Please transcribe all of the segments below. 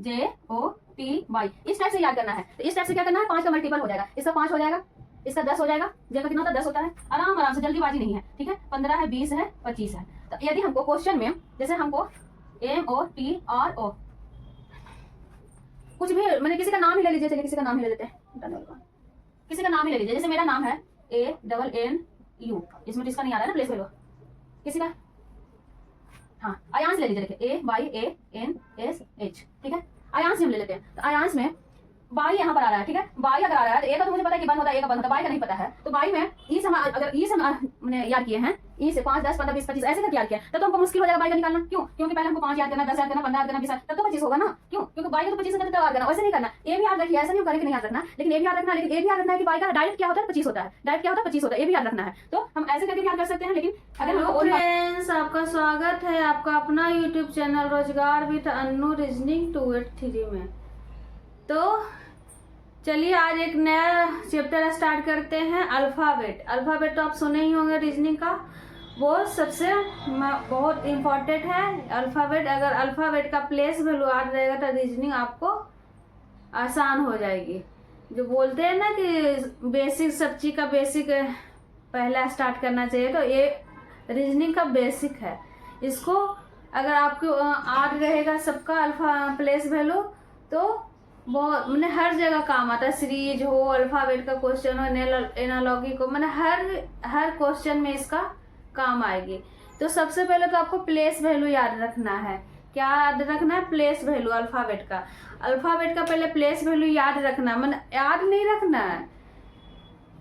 JOTY। इस टाइप से याद करना है। तो इस टाइप से क्या करना है, 5 का मल्टीपल हो जाएगा, इसका 5 हो जाएगा, इसका 10 हो जाएगा, J का कितना होता है 10 होता है। आराम आराम से, जल्दीबाजी नहीं है, ठीक है। 15 है, 20 है, 25 है। तो यदि हमको क्वेश्चन में जैसे हमको MOTRO कुछ भी, मैंने किसी का नाम ही ले लीजिए, चलिए किसी का नाम ही ले लेते हैं, किसी का नाम ही ले लीजिए। जैसे मेरा नाम है ANNU, इसमें तो इसका नहीं आ रहा है ना प्लेस वैल्यू, किसी का, हाँ आयांश ले लीजिए, देखिए AYANSH, ठीक है। आयांश हम ले लेते हैं। तो आयांश में बाई यहाँ पर आ रहा है, ठीक है। बाई अगर आ रहा है तो ए का तो मुझे पता है कि बंद होता है, ए का बंद होता है, बाई का नहीं पता है। तो बाई में ई से अगर ई से मैंने याद किए हैं, ई से 5 10 15 20 25 ऐसे करके याद किया, तब तो हमको मुश्किल हो जाएगा बाई का निकालना। क्यों? क्योंकि पहले हमको 5 याद करना, 10 याद करना, 15 याद करना, 20 तब तो 25 होगा ना। क्यों? क्योंकि बाई का तो 25 से तब याद करना, वैसे नहीं करना। ए भी याद रखिए, ऐसा नहीं करें कि नहीं याद रखना, लेकिन ए भी याद रखना, लेकिन ए भी याद रखना है कि बाई का डायरेक्ट क्या होता है 25 होता है, डायरेक्ट क्या होता है 25 होता है, ए भी याद रखना है। तो हम ऐसे करके याद कर सकते हैं। लेकिन अगर फ्रेंड्स, आपका स्वागत है आपका अपना यूट्यूब चैनल रोजगार विद अन्नू रीजनिंग 283 में। तो चलिए आज एक नया चैप्टर स्टार्ट करते हैं, अल्फ़ाबेट। अल्फ़ाबेट तो आप सुने ही होंगे रीजनिंग का, वो सबसे बहुत इम्पोर्टेंट है अल्फ़ाबेट। अगर अल्फ़ाबेट का प्लेस वैल्यू याद रहेगा तो रीजनिंग आपको आसान हो जाएगी। जो बोलते हैं ना कि बेसिक, सब चीज़ का बेसिक पहला स्टार्ट करना चाहिए, तो ये रीजनिंग का बेसिक है। इसको अगर आपको याद रहेगा सबका अल्फा प्लेस वैल्यू, तो बहुत मैंने हर जगह काम आता है। सीरीज हो, अल्फ़ाबेट का क्वेश्चन हो, एनालॉगी को, मैंने हर क्वेश्चन में इसका काम आएगी। तो सबसे पहले तो आपको प्लेस वैल्यू याद रखना है। क्या याद रखना है? प्लेस वैल्यू अल्फ़ाबेट का। अल्फ़ाबेट का पहले प्लेस वैल्यू याद रखना, मैंने याद नहीं रखना है,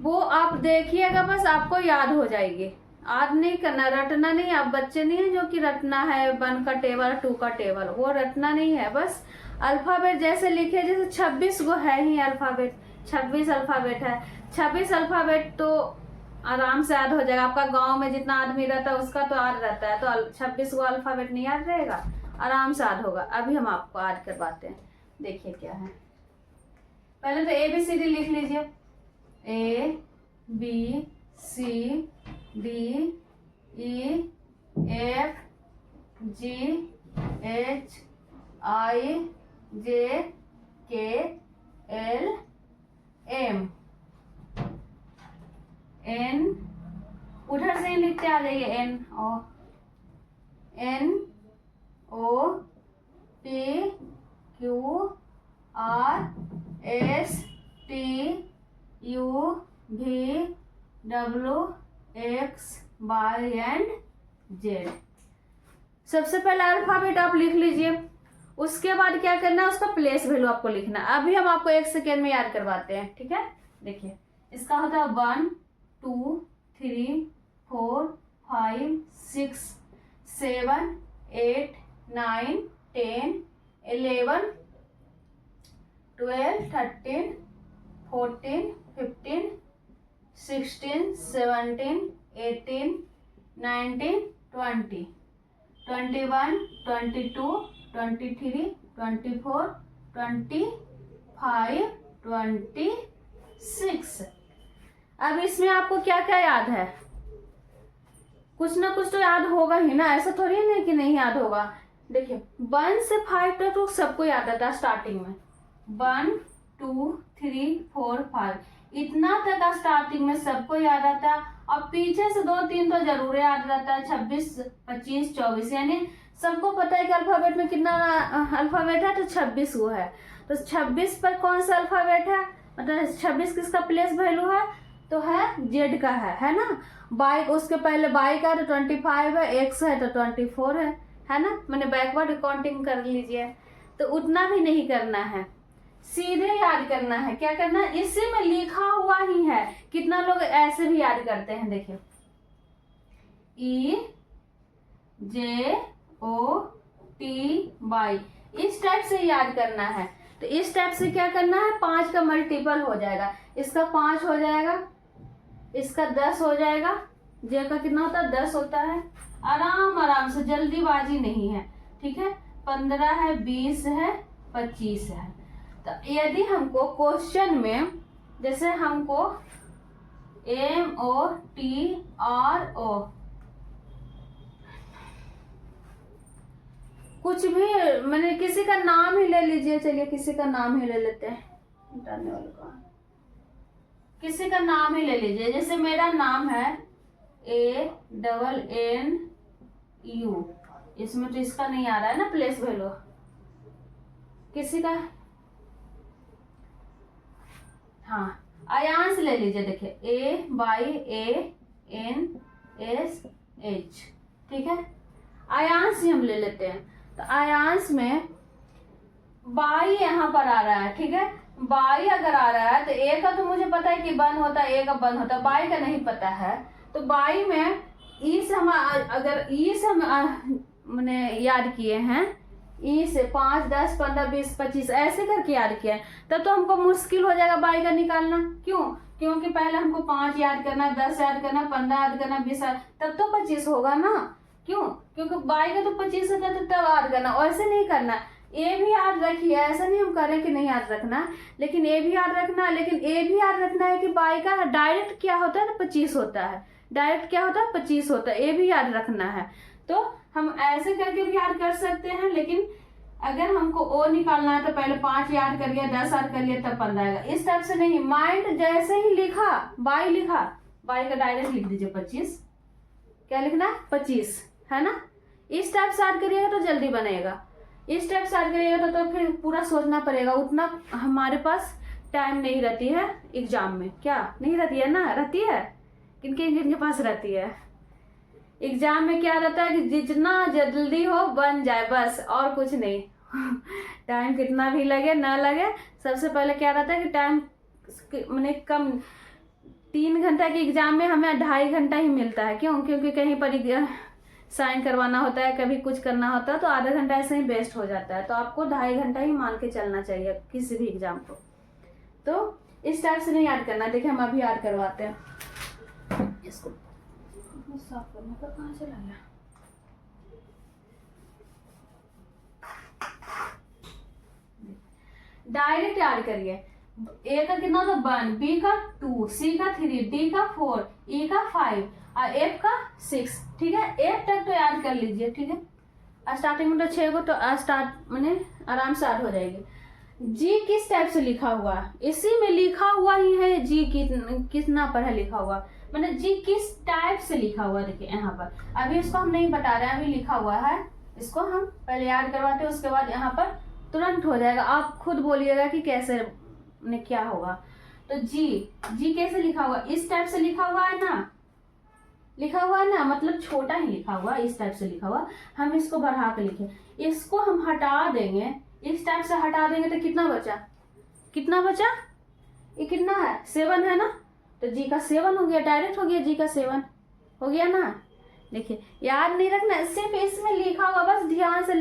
वो आप देखिएगा बस आपको याद हो जाएगी। याद नहीं करना, रटना नहीं। आप बच्चे नहीं है जो कि रटना है 1 का टेबल 2 का टेबल, वो रटना नहीं है। बस अल्फ़ाबेट जैसे लिखे, जैसे 26 गो है ही अल्फ़ाबेट, 26 अल्फ़ाबेट है। 26 अल्फ़ाबेट तो आराम से याद हो जाएगा। आपका गांव में जितना आदमी रहता है उसका तो याद रहता है, तो 26 गो अल्फ़ाबेट नहीं याद रहेगा, आराम से याद होगा। अभी हम आपको याद करवाते हैं, देखिए क्या है। पहले तो ABCD लिख लीजिए, ABCDEFGHIJKLM। N उधर से ही लिखते आ जाइए, NOPQRSTUVWXYZ। सबसे पहले अल्फ़ाबेट आप लिख लीजिए। उसके बाद क्या करना है, उसका प्लेस वैल्यू आपको लिखना। अभी हम आपको 1 सेकेंड में याद करवाते हैं, ठीक है। देखिए इसका होता है 1 2 3 4 5 6 7 8 9 10 11 12 13 14 15 16 17 18 19 20 21 22 23 24 25 26। अब इसमें आपको क्या क्या याद है? कुछ ना कुछ तो याद होगा ही ना, ऐसा थोड़ी है ना कि नहीं याद होगा। देखिए 1 से 5 तक तो सबको याद आता है स्टार्टिंग में, 1 2 3 4 5 इतना तक स्टार्टिंग में सबको याद आता है। और पीछे से 2 3 तो जरूर याद रहता है, 26 25 24, यानी सबको पता है कि अल्फ़ाबेट में कितना अल्फ़ाबेट है, तो 26 वो है। तो 26 पर कौन सा अल्फ़ाबेट है, मतलब 26 किसका प्लेस वैल्यू है, तो है जेड का है ना। बाई, उसके पहले बाई का तो 25 है, एक्स है तो 24 है ना। मैंने बैकवर्ड काउंटिंग कर लीजिए। तो उतना भी नहीं करना है, सीधे याद करना है। क्या करना है, इसी में लिखा हुआ ही है। कितना लोग ऐसे भी याद करते हैं, देखिए EJOTY, इस टाइप से याद करना है। तो इस टाइप से क्या करना है, 5 का मल्टीपल हो जाएगा, इसका 5 हो जाएगा, इसका 10 हो जाएगा। जे का कितना होता है 10 होता है। आराम आराम से, जल्दीबाजी नहीं है, ठीक है। 15 है, 20 है, 25 है। तो यदि हमको क्वेश्चन में जैसे हमको MOTRO कुछ भी, मैंने किसी का नाम ही ले लीजिए, चलिए किसी का नाम ही ले लेते हैं डालने वाले का, किसी का नाम ही ले लीजिए। जैसे मेरा नाम है ANNU, इसमें तो इसका नहीं आ रहा है ना प्लेस वैल्यू, किसी का, हाँ आयांश ले लीजिए। देखिए AYANSH, ठीक है, आयांश ही हम ले लेते हैं। तो आयांश में बाई यहाँ पर आ रहा है, ठीक है, बाई अगर आ रहा है तो ए का तो मुझे पता है कि बन होता है, ए का बन होता है, बाई का नहीं पता है। तो बाई में ई से हम अगर ई से हम मैंने याद किए हैं, ई से 5, 10, 15, 20, 25 ऐसे करके याद किया है, तब तो हमको मुश्किल हो जाएगा बाई का निकालना। क्यों? क्योंकि पहले हमको 5 याद करना, 10 याद करना, 15 याद करना, 20 याद, तब तो 25 होगा ना। क्यों? क्योंकि बाई का तो 25 होता है, तो तब याद करना, वैसे नहीं करना। ए भी याद रखिए, ऐसा नहीं हम करें कि नहीं याद रखना, लेकिन ए भी याद रखना, लेकिन ए भी याद रखना है कि बाई का डायरेक्ट क्या होता है, 25 होता है, डायरेक्ट क्या होता है, 25 होता है, ए भी याद रखना है। तो हम ऐसे करके भी याद कर सकते हैं, लेकिन अगर हमको ओ निकालना है तो पहले 5 याद कर लिया, 10 याद कर लिया, तब 15 आएगा। इस टाइप से नहीं, माइंड जैसे ही लिखा, बाई लिखा, बाई का डायरेक्ट लिख दीजिए 25, क्या लिखना है, 25, है ना। इस टाइप से याद करिएगा तो जल्दी बनेगा, इस टाइप से याद करिएगा तो फिर पूरा सोचना पड़ेगा, उतना हमारे पास टाइम नहीं रहती है एग्जाम में। क्या नहीं रहती है ना, रहती है, किनके पास रहती है। एग्जाम में क्या रहता है कि जितना जल्दी हो बन जाए, बस, और कुछ नहीं। टाइम कितना भी लगे ना लगे, सबसे पहले क्या रहता है कि टाइम मैंने कम, 3 घंटा के एग्जाम में हमें 2.5 घंटा ही मिलता है। क्यों? क्योंकि कहीं पर साइन करवाना होता है, कभी कुछ करना होता है, तो आधा घंटा ऐसे ही वेस्ट हो जाता है। तो आपको 2.5 घंटा ही मान के चलना चाहिए किसी भी एग्जाम को। तो इस टाइप से नहीं याद करना। देखिए हम अभी याद करवाते हैं इसको, साफ करने का कहाँ चला गया। डायरेक्ट याद करिए। ए का कितना था 1, बी का 2, सी का 3, डी का 4, ई का 5 और एफ का 6, ठीक है। एफ तक तो याद कर लीजिए, ठीक है। स्टार्टिंग में तो 6 को तो स्टार्ट मैंने आराम से याद हो जाएगी। जी किस टाइप से लिखा हुआ है, इसी में लिखा हुआ ही है। जी कितना पर है लिखा हुआ, मैंने जी किस टाइप से लिखा हुआ, देखिए यहाँ पर। अभी इसको हम नहीं बता रहे हैं, अभी लिखा हुआ है, इसको हम पहले याद करवाते हैं, उसके बाद यहाँ पर तुरंत हो जाएगा। आप खुद बोलिएगा कि कैसे ने क्या होगा। तो जी कैसे लिखा हुआ, इस टाइप से लिखा हुआ है ना, लिखा हुआ है ना, मतलब छोटा ही लिखा हुआ, इस टाइप से लिखा हुआ। हम इसको बढ़ा के लिखे, इसको हम हटा देंगे, इस टाइप से हटा देंगे तो कितना बचा, कितना बचा, ये कितना है 7 है ना। तो जी का 7 हो गया, डायरेक्ट हो गया, जी का 7 हो गया ना। देखिए याद नहीं रखना, सिर्फ इसमें लिखा हुआ बस ध्यान से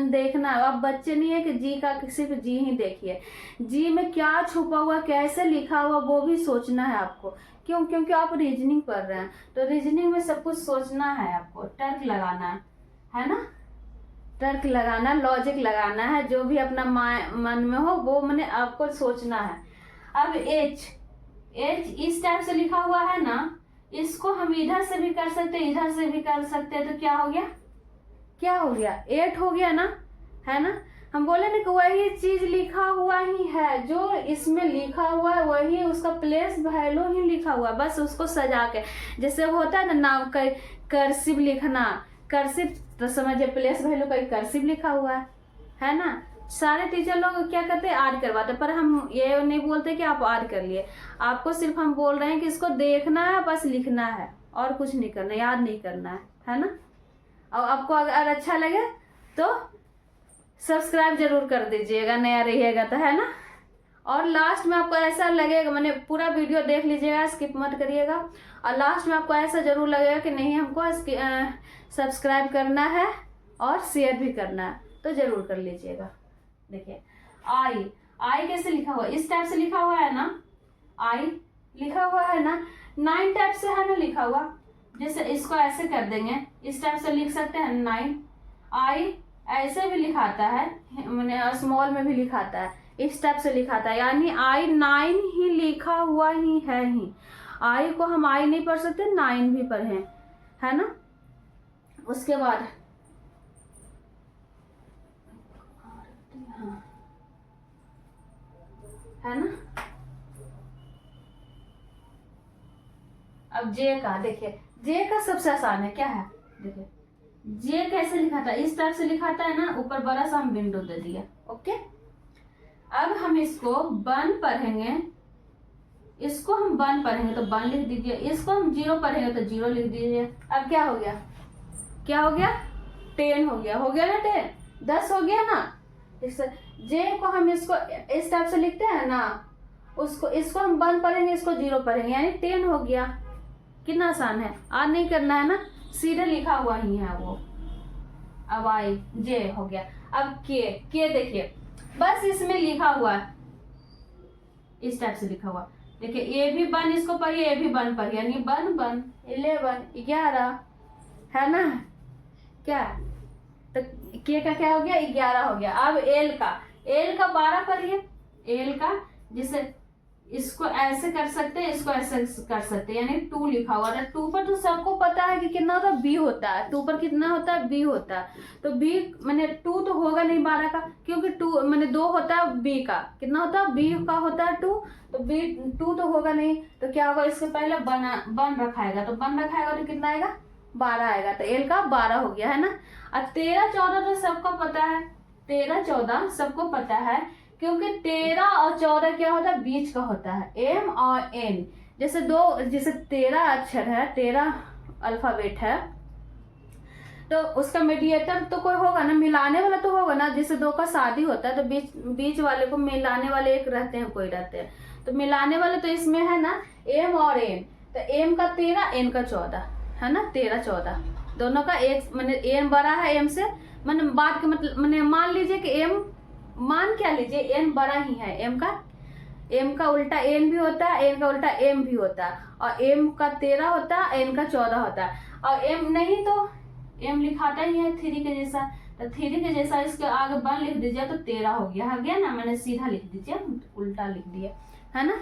देखना है। अब बच्चे नहीं है कि जी का सिर्फ जी ही देखिए, जी में क्या छुपा हुआ, कैसे लिखा हुआ, वो भी सोचना है आपको। क्यों? क्योंकि आप रीजनिंग पढ़ रहे हैं, तो रीजनिंग में सब कुछ सोचना है आपको, तर्क लगाना है ना, तर्क लगाना, लॉजिक लगाना है, जो भी अपना मन में हो वो मैंने आपको सोचना है। अब एच इस टाइप से लिखा हुआ है ना, इसको हम इधर से भी कर सकते हैं, इधर से भी कर सकते हैं। तो क्या हो गया, क्या हो गया, 8 हो गया ना, है ना। हम बोले ना कि वही चीज लिखा हुआ ही है, जो इसमें लिखा हुआ है वही उसका प्लेस वैल्यू ही लिखा हुआ है, बस उसको सजा के। जैसे वो होता है ना नाम कर्सिव लिखना, कर्सिव तो समझिए प्लेस वैल्यू का कर्सिव लिखा हुआ है ना। सारे टीचर लोग क्या करते हैं, याद करवाते, पर हम ये नहीं बोलते कि आप याद कर लिए। आपको सिर्फ हम बोल रहे हैं कि इसको देखना है, बस लिखना है, और कुछ नहीं करना, याद नहीं करना है ना। और आपको अगर अच्छा लगे तो सब्सक्राइब जरूर कर दीजिएगा, नया रहिएगा तो, है ना। और लास्ट में आपको ऐसा लगेगा, मैंने पूरा वीडियो देख लीजिएगा, स्किप मत करिएगा। और लास्ट में आपको ऐसा जरूर लगेगा कि नहीं हमको सब्सक्राइब करना है और शेयर भी करना है, तो जरूर कर लीजिएगा। देखिए आई कैसे लिखा हुआ, इस टाइप से लिखा हुआ है ना, आई लिखा हुआ है ना, 9 टाइप से है ना लिखा हुआ। जैसे इसको ऐसे कर देंगे, इस टाइप से लिख सकते हैं 9। आई ऐसे भी लिखाता है, मैंने स्मॉल में भी लिखाता है, इस टाइप से लिखाता है, यानी आई 9 ही लिखा हुआ ही है ही। आई को हम आई नहीं पढ़ सकते, 9 भी पढ़े, है ना। उसके बाद है ना। अब जे का देखिए, जे का सबसे आसान है, क्या है देखिए, जे कैसे लिखा था, इस टाइप से लिखा था ना, ऊपर बड़ा सा हम विंडो दे दिया। ओके, अब हम इसको वन पढ़ेंगे, इसको हम वन पढ़ेंगे तो वन लिख दीजिए, इसको हम जीरो पढ़ेंगे तो जीरो लिख दीजिए। अब क्या हो गया, क्या हो गया, 10 हो गया, हो गया ना 10, 10 हो गया ना। इस जे को हम इसको इस टाइप से लिखते हैं ना, उसको इसको हम वन पढ़ेंगे, इसको जीरो पढ़ेंगे, यानी 10 हो गया। कितना आसान है, आज नहीं करना है ना, सीधे लिखा हुआ ही है वो। अब आई जे हो गया। अब के देखिए, बस इसमें लिखा हुआ है, इस टाइप से लिखा हुआ, देखिए ये भी वन, इसको पढ़िए, ये भी वन पढ़िए, यानी वन वन 11 11 है ना। क्या तो के का क्या हो गया, 11 हो गया। अब एल का 12 पढ़िए, एल का, जिसे इसको ऐसे कर सकते हैं, इसको ऐसे कर सकते हैं, यानी 2 लिखा हुआ है। 2 पर तो सबको पता है कि कितना होता है, बी होता है। 2 पर कितना होता है, बी होता है। तो बी मैंने 2 तो होगा नहीं 12 का, क्योंकि 2 मैंने 2 होता है बी का, कितना होता है, बी का होता है 2, तो बी 2 तो होगा नहीं, तो क्या होगा, इसके पहले वन रखाएगा, तो वन रखाएगा तो कितना आएगा, 12 आएगा। तो एल का 12 हो गया, है ना। और 13 14 तो सबको पता है, 13 14 सबको पता है, क्योंकि 13 और 14 क्या होता है, बीच का होता है, एम और एन। जैसे 13 अक्षर है, 13 अल्फाबेट है, तो उसका मीडिएटर तो कोई होगा ना, मिलाने वाला तो होगा ना। जैसे 2 का शादी होता है तो बीच वाले को मिलाने वाले एक रहते हैं, कोई रहते हैं, तो मिलाने वाले तो इसमें है ना एम और एन। तो एम का 13, एन का 14, है ना, 13 14 दोनों का एक, मैंने एम बड़ा है एम से, मैंने बात के मतलब मैंने मान लीजिए कि एम, मान क्या लीजिए, एन बड़ा ही है, एम का उल्टा एन भी होता है, एन का उल्टा एम भी होता है, और एम का 13 होता है, एन का 14 होता है, और एम नहीं तो एम लिखाता ही है 3 के जैसा, तो 3 के जैसा इसके आगे 1 लिख दीजिए तो 13 हो गया ना, मैंने सीधा लिख दीजिए, उल्टा लिख दिया, है ना।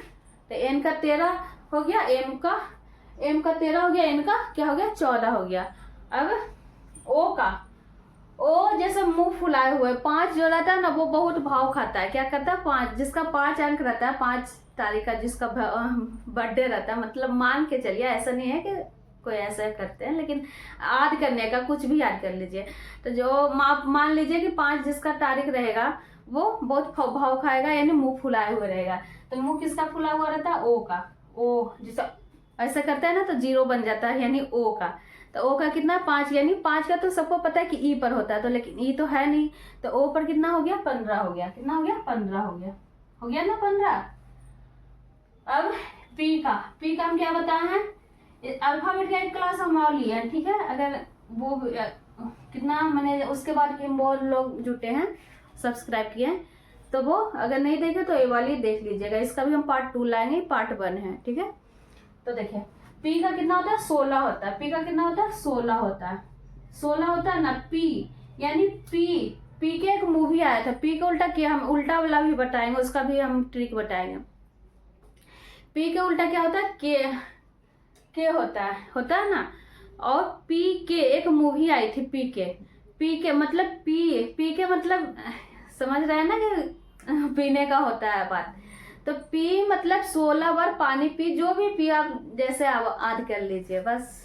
तो एन का 13 हो गया, एम का 13 हो गया, एन का क्या हो गया, 14 हो गया। अब ओ जैसे मुंह फुलाए हुए, 5 जो रहता है ना, वो बहुत भाव खाता है, क्या करता है, 5, जिसका 5 अंक रहता है, 5 तारीख का जिसका बर्थडे रहता है, मतलब मान के चलिए, ऐसा नहीं है कि कोई ऐसा करते हैं, लेकिन याद करने का, कुछ भी याद कर लीजिए। तो जो मान लीजिए कि 5 जिसका तारीख रहेगा, वो बहुत भाव खाएगा, यानी मुंह फुलाए हुए रहेगा। तो मुंह किसका फुला हुआ रहता है, ओ का, ओ जिसका ऐसा करता है ना तो 0 बन जाता है, यानी ओ का। तो ओ का कितना, 5, यानी 5 का तो सबको पता है कि ई पर होता है, तो लेकिन ई तो है नहीं, तो ओ पर कितना हो गया, 15 हो गया, कितना हो गया, 15 हो गया ना 15। अब पी का हम क्या बताए हैं, अल्फाबेट का एक क्लास हम और लिए हैं, ठीक है। अगर वो कितना मैंने उसके बाद के बहुत लोग जुटे हैं, सब्सक्राइब किए हैं, तो वो अगर नहीं देखे तो ये वाली देख लीजिएगा, इसका भी हम पार्ट 2 लाएंगे, पार्ट 1 है, ठीक है। तो देखिए पी का कितना होता है, 16 होता है, पी का कितना होता है, 16 होता है, 16 होता है ना। पी यानी पी के एक मूवी आया था, पी का उल्टा किया, हम उल्टा वाला भी बताएंगे, उसका भी हम ट्रिक बताएंगे। पी के उल्टा क्या होता है, के होता है ना। और पी के एक मूवी आई थी, पी के मतलब पी के मतलब समझ रहे हैं ना कि पीने का होता है बात। तो पी मतलब 16 बार पानी पी, जो भी पी आप जैसे याद कर लीजिए बस।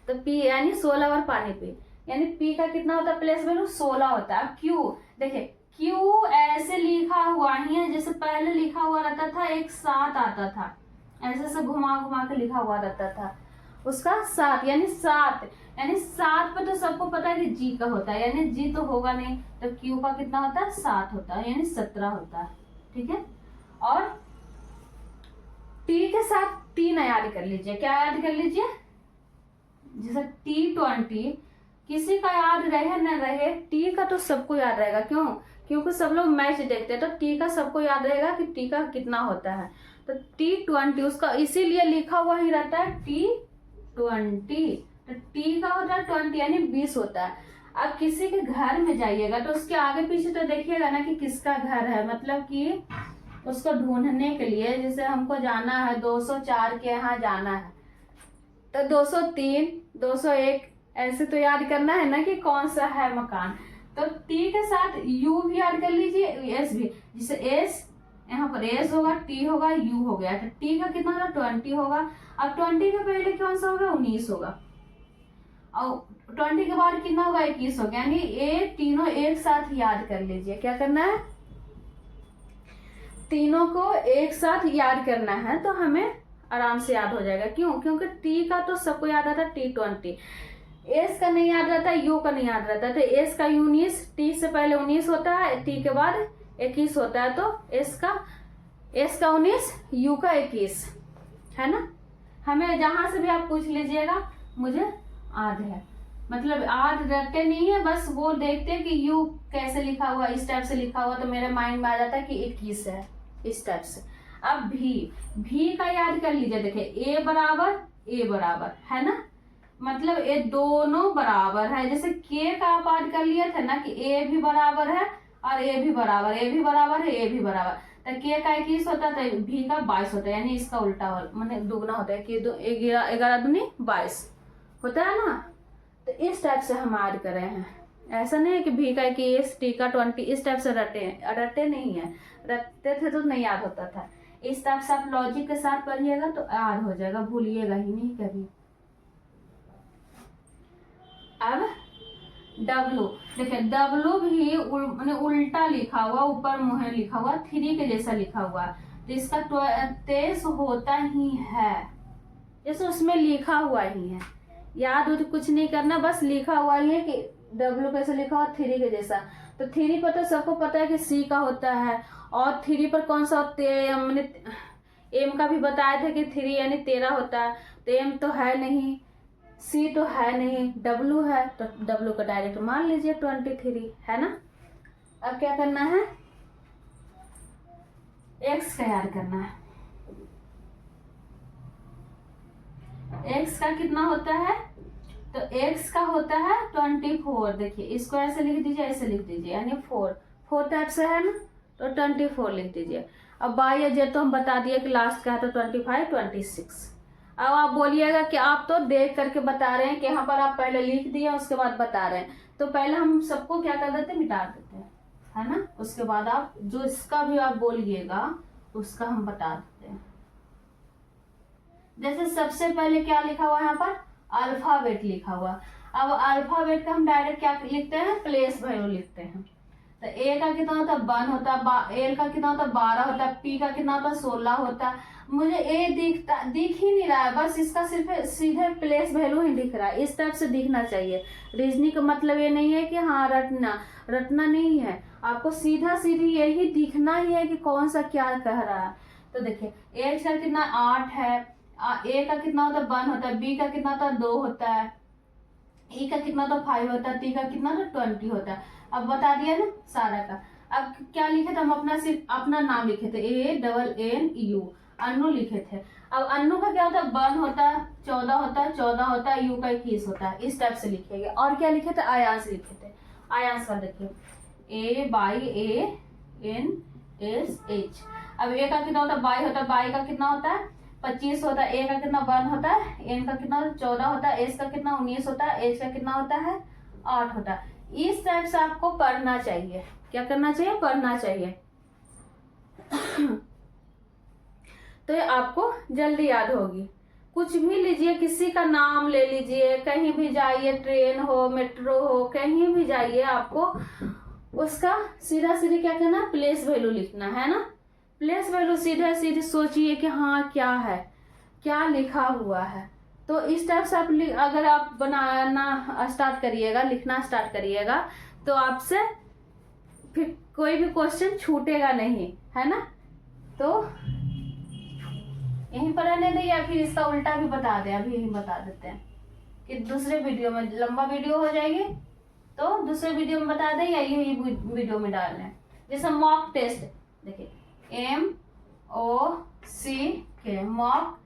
तो पी यानी 16 बार पानी पी, यानी पी का कितना होता है, प्लेस वैल्यू 16 होता है। क्यू देखिए, क्यू ऐसे लिखा हुआ ही है, जैसे पहले लिखा हुआ रहता था, एक 7 आता था, ऐसे से घुमा के लिखा हुआ रहता था, उसका 7 यानी 7 पे तो सबको पता है कि जी का होता है, यानी जी तो होगा नहीं, तो क्यू का कितना होता है, 7 होता है, यानी 17 होता है, ठीक है। और टी के साथ 3 याद कर लीजिए, क्या याद कर लीजिए, जैसे T20 किसी का याद रहे न रहे, टी का तो सबको याद रहेगा, क्यों, क्योंकि सब लोग मैच देखते हैं, तो टी का सबको याद रहेगा कि टी का कितना होता है। तो T20 उसका इसीलिए लिखा हुआ ही रहता है T20, तो टी का होता है 20 यानी 20 होता है। अब किसी के घर में जाइएगा तो उसके आगे पीछे तो देखिएगा ना कि किसका घर है, मतलब कि उसको ढूंढने के लिए, जैसे हमको जाना है 204 के यहाँ जाना है, तो 203 201 ऐसे तो याद करना है ना कि कौन सा है मकान। तो टी के साथ यू भी याद कर लीजिए, एस भी, जैसे यहाँ पर एस होगा, टी होगा, यू हो गया, तो टी का कितना होगा 20 होगा। अब 20 के पहले कौन सा होगा 19 होगा, और 20 के बाद कितना होगा 21 होगा। यानी ये तीनों एक साथ याद कर लीजिए। क्या करना है, तीनों को एक साथ याद करना है, तो हमें आराम से याद हो जाएगा। क्यों? क्योंकि टी का तो सबको याद आता है T20, एस का नहीं याद रहता, यू का नहीं याद रहता। तो एस का 19, टी से पहले 19 होता है, टी के बाद 21 होता है, तो एस का 19, यू का 21, है ना। हमें जहां से भी आप पूछ लीजिएगा मुझे याद है, मतलब याद रखते नहीं है, बस वो देखते हैं कि यू कैसे लिखा हुआ, इस टाइप से लिखा हुआ, तो मेरे माइंड में आ जाता है कि 21 है, इस टाइप से। अब भी का याद कर लीजिए। देखिए ए बराबर है ना, मतलब ये दोनों बराबर है। जैसे के का आप याद कर लिए थे ना कि ए भी बराबर है और ए भी बराबर, ए भी बराबर है, ए भी बराबर, तो के का 21 होता है, तो भी का 22 होता है, यानी इसका उल्टा मतलब दुगना होता है कि 11 दूनी 22 होता है ना। तो इस टाइप से हम याद कर रहे हैं। ऐसा नहीं है कि भी का 21, टी का 20 इस टाइप से रटे नहीं है, रटते थे तो नहीं याद होता था। इस टाइप से आप लॉजिक के साथ पढ़िएगा तो याद हो जाएगा, भूलिएगा ही नहीं कभी। अब डब्लू, देखिए डब्लू भी उल्टा लिखा हुआ, ऊपर मुंह लिखा हुआ, 3 के जैसा लिखा हुआ, तो इसका 23 होता ही है, जैसे उसमें लिखा हुआ ही है। याद हो कुछ नहीं करना, बस लिखा हुआ ही है कि डब्लू कैसे लिखा हुआ 3 के जैसा। तो 3 पर तो सबको पता है कि सी का होता है, और 3 पर कौन सा होते हैं, हमने एम का भी बताया था कि 3 यानी 13 होता है, तो एम तो है नहीं, सी तो है नहीं, डब्लू है, तो डब्लू का डायरेक्ट मान लीजिए 23, है ना। अब क्या करना है, एक्स का याद करना है। एक्स का कितना होता है, तो एक्स का होता है 24। देखिए इसको ऐसे लिख दीजिए, ऐसे लिख दीजिए, यानी 4 टाइप से है ना, तो 24 लिख दीजिए। अब बाई या जेड तो हम बता दिए कि लास्ट का है, तो 25, 26। अब आप बोलिएगा कि आप तो देख करके बता रहे हैं, कि यहाँ पर आप पहले लिख दिए उसके बाद बता रहे हैं, तो पहले हम सबको क्या कर देते हैं, मिटा देते हैं, है ना। उसके बाद आप जो इसका भी आप बोलिएगा उसका हम बता देते हैं। जैसे सबसे पहले क्या लिखा हुआ है यहाँ पर, अल्फाबेट लिखा हुआ। अब अल्फाबेट का हम डायरेक्ट क्या लिखते हैं, प्लेस वैल्यू लिखते हैं। तो ए का कितना होता है 1 होता है, एल का कितना होता है 12 होता है, पी का कितना होता है 16 होता है। मुझे ए दिख ही नहीं रहा है, बस इसका सिर्फ सीधे प्लेस वैल्यू ही दिख रहा है। इस टाइप से दिखना चाहिए। रीजनिंग का मतलब ये नहीं है कि हाँ रटना नहीं है, आपको सीधा सीधी यही दिखना ही है कि कौन सा क्या कह रहा है। तो देखिए ए का कितना 8 है, ए का कितना होता है 1 होता है, बी का कितना होता है 2 होता है, ई का कितना होता है 5 होता है, टी का कितना होता है 20 होता है। अब बता दिया ना सारा का। अब क्या लिखे थे हम, अपना सिर्फ अपना नाम लिखे थे, ANNU, अन्नू लिखे थे। अब अन्नू का क्या होता है 1 होता है, 14 होता है, 14 होता है, यू का 21 होता है, इस टाइप से लिखेंगे। और क्या लिखे थे, आयांश लिखे थे। आयांश का देखिए AYANSH। अब ए का कितना होता है 22 होता है, बाई का कितना होता है 25 होता है, ए का कितना 1 होता है, एन का कितना 14 होता है, एस का कितना 19 होता है, एच का कितना होता है 8 होता है। इस टाइप से आपको पढ़ना चाहिए। क्या करना चाहिए, पढ़ना चाहिए। तो ये आपको जल्दी याद होगी। कुछ भी लीजिए, किसी का नाम ले लीजिए, कहीं भी जाइए, ट्रेन हो, मेट्रो हो, कहीं भी जाइए, आपको उसका सीधा सीधे क्या करना, प्लेस वैल्यू लिखना है ना। प्लेस वैल्यू सीधे सीधे सोचिए कि हाँ क्या है, क्या लिखा हुआ है। तो इस टाइप से आप अगर आप बनाना स्टार्ट करिएगा, लिखना स्टार्ट करिएगा, तो आपसे फिर कोई भी क्वेश्चन छूटेगा नहीं, है ना। तो यहीं पर रहने दें या फिर इसका उल्टा भी बता दें, अभी यही बता देते हैं कि दूसरे वीडियो में, लंबा वीडियो हो जाएगी तो दूसरे वीडियो में बता दें या यही वीडियो में डाल लें। जैसे मॉक टेस्ट, देखिए MOCK, मॉक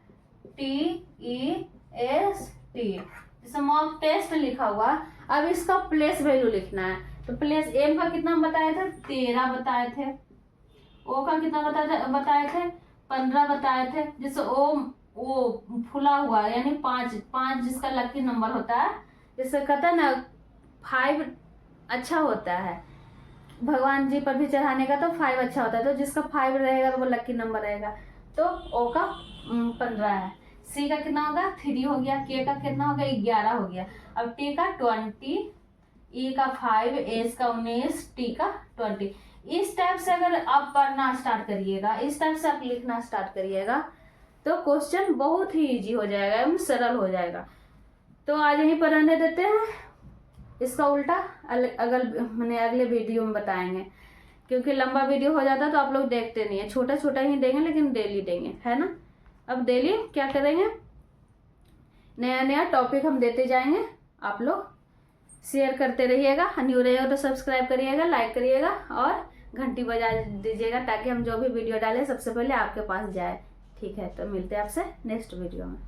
TEST, जैसे मॉक टेस्ट लिखा हुआ। अब इसका प्लेस वैल्यू लिखना है। तो प्लेस एम का कितना बताए थे 13 बताए थे, ओ का कितना बताए थे 15 बताए थे। जैसे ओ फुला हुआ यानी 5 जिसका लकी नंबर होता है, जैसे कहता है ना 5 अच्छा होता है, भगवान जी पर भी चढ़ाने का तो 5 अच्छा होता है, तो जिसका 5 रहेगा तो वो लक्की नंबर रहेगा। तो ओ का 15 है, सी का कितना होगा 3 हो गया, के का कितना हो गया 11 हो गया, अब टी का 20, ई का 5, एस का 19, टी का 20। इस टाइप से अगर आप पढ़ना स्टार्ट करिएगा, इस टाइप से आप लिखना स्टार्ट करिएगा तो क्वेश्चन बहुत ही इजी हो जाएगा एवं सरल हो जाएगा। तो आज यहीं पर रहने देते हैं, इसका उल्टा अगले वीडियो में बताएंगे, क्योंकि लंबा वीडियो हो जाता है तो आप लोग देखते नहीं है। छोटा छोटा ही देंगे लेकिन डेली देंगे, है ना। अब डेली क्या करेंगे, नया नया टॉपिक हम देते जाएंगे। आप लोग शेयर करते रहिएगा, न्यू रहेगा तो सब्सक्राइब करिएगा, लाइक करिएगा और घंटी बजा दीजिएगा, ताकि हम जो भी वीडियो डालें सबसे पहले आपके पास जाए। ठीक है, तो मिलते हैं आपसे नेक्स्ट वीडियो में।